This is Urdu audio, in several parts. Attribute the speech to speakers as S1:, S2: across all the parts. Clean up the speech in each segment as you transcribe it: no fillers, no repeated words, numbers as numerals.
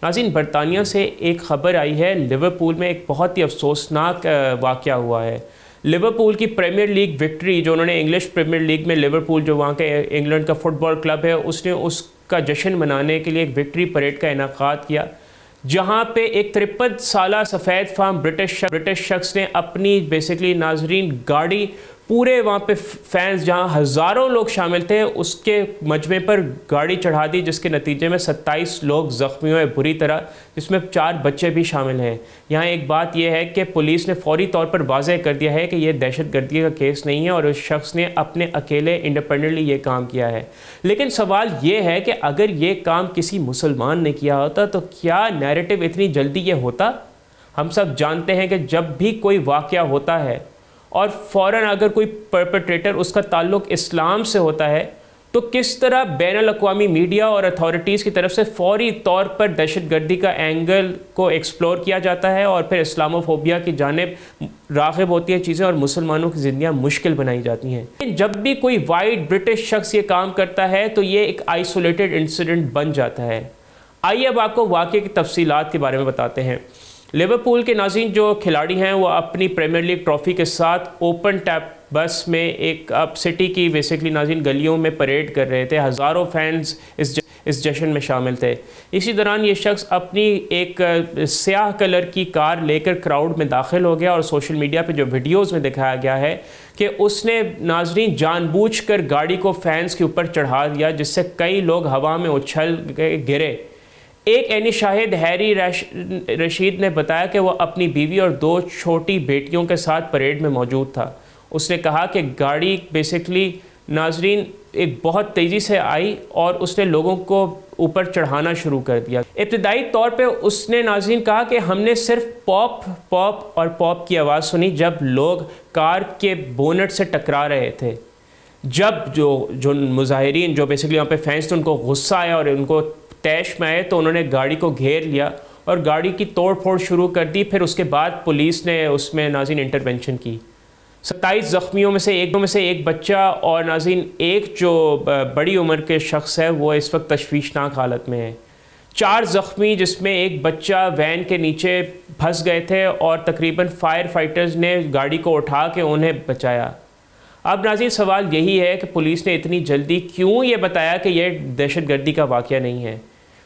S1: ناظرین، برطانیہ سے ایک خبر آئی ہے، لیورپول میں ایک بہت ہی افسوسناک واقعہ ہوا ہے۔ لیورپول کی پریمیئر لیگ وکٹری، جو انہوں نے انگلش پریمیئر لیگ میں لیورپول جو وہاں کے انگلینڈ کا فٹ بال کلب ہے، اس نے اس کا جشن منانے کے لیے ایک وکٹری پریڈ کا انعقاد کیا، جہاں پہ ایک 53 سالہ سفید فام برٹش شخص نے اپنی بیسیکلی ناظرین گاڑی پورے وہاں پہ فینز جہاں ہزاروں لوگ شامل تھے اس کے مجمع پر گاڑی چڑھا دی، جس کے نتیجے میں 27 لوگ زخمی ہوئے بری طرح، جس میں 4 بچے بھی شامل ہیں۔ یہاں ایک بات یہ ہے کہ پولیس نے فوری طور پر واضح کر دیا ہے کہ یہ دہشت گردی کا کیس نہیں ہے اور اس شخص نے اپنے اکیلے انڈیپینڈنٹلی یہ کام کیا ہے۔ لیکن سوال یہ ہے کہ اگر یہ کام کسی مسلمان نے کیا ہوتا تو کیا نیریٹو اتنی جلدی یہ ہوتا؟ ہم سب جانتے ہیں کہ جب بھی کوئی واقعہ ہوتا ہے اور فوراً اگر کوئی پرپیٹریٹر اس کا تعلق اسلام سے ہوتا ہے تو کس طرح بین الاقوامی میڈیا اور اتھارٹیز کی طرف سے فوری طور پر دہشت گردی کا اینگل کو ایکسپلور کیا جاتا ہے اور پھر اسلاموفوبیا کی جانب راغب ہوتی ہیں چیزیں اور مسلمانوں کی زندگیاں مشکل بنائی جاتی ہیں۔ جب بھی کوئی وائٹ برٹش شخص یہ کام کرتا ہے تو یہ ایک آئسولیٹڈ انسیڈنٹ بن جاتا ہے۔ آئیے اب آپ کو واقعے کی تفصیلات کے بارے میں بتاتے ہیں۔ لیورپول کے ناظرین جو کھلاڑی ہیں وہ اپنی پریمیئر لیگ ٹرافی کے ساتھ اوپن ٹیپ بس میں ایک اب سٹی کی بیسیکلی ناظرین گلیوں میں پریڈ کر رہے تھے، ہزاروں فینز اس جشن میں شامل تھے۔ اسی دوران یہ شخص اپنی ایک سیاہ کلر کی کار لے کر کراؤڈ میں داخل ہو گیا اور سوشل میڈیا پہ جو ویڈیوز میں دکھایا گیا ہے کہ اس نے ناظرین جان بوجھ کر گاڑی کو فینز کے اوپر چڑھا دیا، جس سے کئی لوگ ہوا میں اچھل گرے۔ ایک عینی شاہد ہیری رشید نے بتایا کہ وہ اپنی بیوی اور 2 چھوٹی بیٹیوں کے ساتھ پریڈ میں موجود تھا۔ اس نے کہا کہ گاڑی بیسیکلی ناظرین ایک بہت تیزی سے آئی اور اس نے لوگوں کو اوپر چڑھانا شروع کر دیا۔ ابتدائی طور پہ اس نے ناظرین کہا کہ ہم نے صرف پاپ کی آواز سنی جب لوگ کار کے بونٹ سے ٹکرا رہے تھے۔ جب جو مظاہرین جو بیسیکلی وہاں پہ فینس تھے ان کو غصہ آیا اور ان کو تیش میں آئے تو انہوں نے گاڑی کو گھیر لیا اور گاڑی کی توڑ پھوڑ شروع کر دی۔ پھر اس کے بعد پولیس نے اس میں ناظرین انٹرونشن کی۔ 27 زخمیوں میں سے ایک بچہ اور ناظرین ایک جو بڑی عمر کے شخص ہے وہ اس وقت تشویشناک حالت میں ہے۔ 4 زخمی جس میں ایک بچہ وین کے نیچے پھنس گئے تھے اور تقریباً فائر فائٹرز نے گاڑی کو اٹھا کے انہیں بچایا۔ اب ناظرین سوال یہی ہے کہ پولیس نے اتنی جلدی کیوں یہ بتایا کہ یہ دہشت گردی کا واقعہ نہیں ہے؟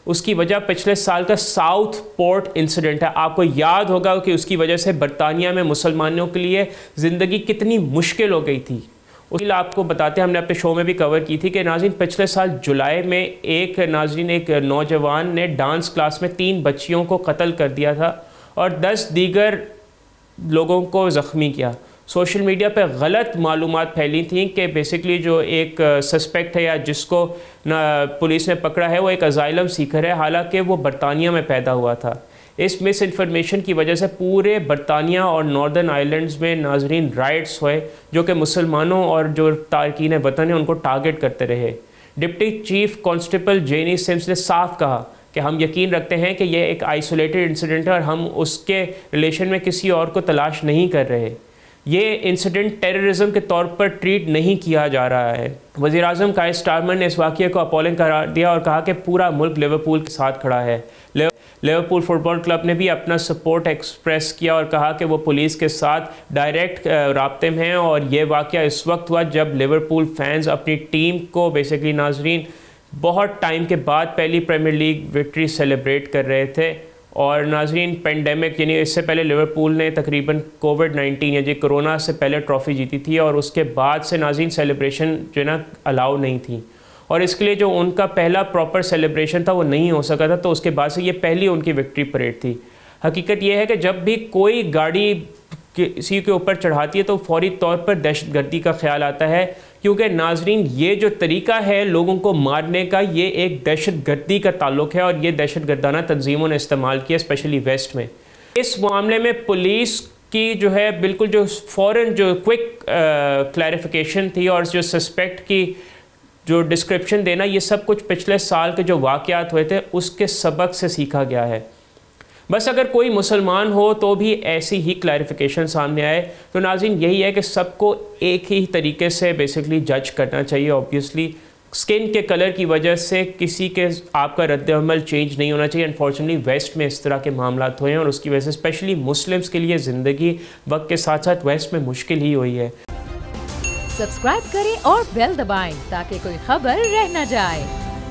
S1: اس کی وجہ پچھلے سال کا ساؤتھ پورٹ انسیڈنٹ ہے۔ آپ کو یاد ہوگا کہ اس کی وجہ سے برطانیہ میں مسلمانوں کے لیے زندگی کتنی مشکل ہو گئی تھی۔ اس کے لیے آپ کو بتاتے ہیں، ہم نے اپنے شو میں بھی کور کی تھی کہ ناظرین پچھلے سال جولائی میں ایک نوجوان نے ڈانس کلاس میں 3 بچیوں کو قتل کر دیا تھا اور 10 دیگر لوگوں کو زخمی کیا۔ سوشل میڈیا پہ غلط معلومات پھیلی تھیں کہ بیسیکلی جو ایک سسپیکٹ ہے یا جس کو پولیس نے پکڑا ہے وہ ایک اسائلم سیکر ہے، حالانکہ وہ برطانیہ میں پیدا ہوا تھا۔ اس مس انفارمیشن کی وجہ سے پورے برطانیہ اور ناردرن آئلینڈز میں ناظرین رائٹس ہوئے جو کہ مسلمانوں اور جو تارکین وطن ہیں ان کو ٹارگٹ کرتے رہے۔ ڈپٹی چیف کانسٹیبل جینی سمس نے صاف کہا کہ ہم یقین رکھتے ہیں کہ یہ ایک آئسولیٹڈ انسیڈنٹ ہے اور ہم اس کے ریلیشن میں کسی اور کو تلاش نہیں کر رہے۔ یہ انسیڈنٹ ٹیررزم کے طور پر ٹریٹ نہیں کیا جا رہا ہے۔ وزیر اعظم کائر سٹارمر نے اس واقعے کو اپولنگ قرار دیا اور کہا کہ پورا ملک لیورپول کے ساتھ کھڑا ہے۔ لیورپول فٹ بال کلب نے بھی اپنا سپورٹ ایکسپریس کیا اور کہا کہ وہ پولیس کے ساتھ ڈائریکٹ رابطے میں ہیں اور یہ واقعہ اس وقت ہوا جب لیورپول فینز اپنی ٹیم کو بیسیکلی ناظرین بہت ٹائم کے بعد پہلی پریمیئر لیگ وکٹری سیلیبریٹ کر رہے تھے۔ اور ناظرین پینڈیمک یعنی اس سے پہلے لیورپول نے تقریباً کووڈ-19 یا کرونا سے پہلے ٹرافی جیتی تھی اور اس کے بعد سے ناظرین سیلیبریشن جو ہے نا الاؤ نہیں تھی اور اس کے لیے جو ان کا پہلا پراپر سیلیبریشن تھا وہ نہیں ہو سکا تھا، تو اس کے بعد سے یہ پہلی ان کی وکٹری پریڈ تھی۔ حقیقت یہ ہے کہ جب بھی کوئی گاڑی کسی کے اوپر چڑھاتی ہے تو فوری طور پر دہشت گردی کا خیال آتا ہے، کیونکہ ناظرین یہ جو طریقہ ہے لوگوں کو مارنے کا یہ ایک دہشت گردی کا تعلق ہے اور یہ دہشت گردانہ تنظیموں نے استعمال کیا اسپیشلی ویسٹ میں۔ اس معاملے میں پولیس کی جو ہے بالکل جو فوراً جو کوئک کلیریفیکیشن تھی اور جو سسپیکٹ کی جو ڈسکرپشن دینا، یہ سب کچھ پچھلے سال کے جو واقعات ہوئے تھے اس کے سبق سے سیکھا گیا ہے۔ بس اگر کوئی مسلمان ہو تو بھی ایسی ہی کلیریفیکیشن سامنے آئے تو ناظرین یہی ہے کہ سب کو ایک ہی طریقے سے بیسیکلی جج کرنا چاہیے۔ اوبیسلی اسکن کے کلر کی وجہ سے کسی کے آپ کا رد عمل چینج نہیں ہونا چاہیے. انفارچونیٹلی ویسٹ میں اس طرح کے معاملات ہوئے ہیں اور اس کی وجہ سے اسپیشلی مسلمس کے لیے زندگی وقت کے ساتھ ساتھ ویسٹ میں مشکل ہی ہوئی ہے.
S2: سبسکرائب کریں اور بیل دبائیں تاکہ کوئی خبر رہ نہ جائے.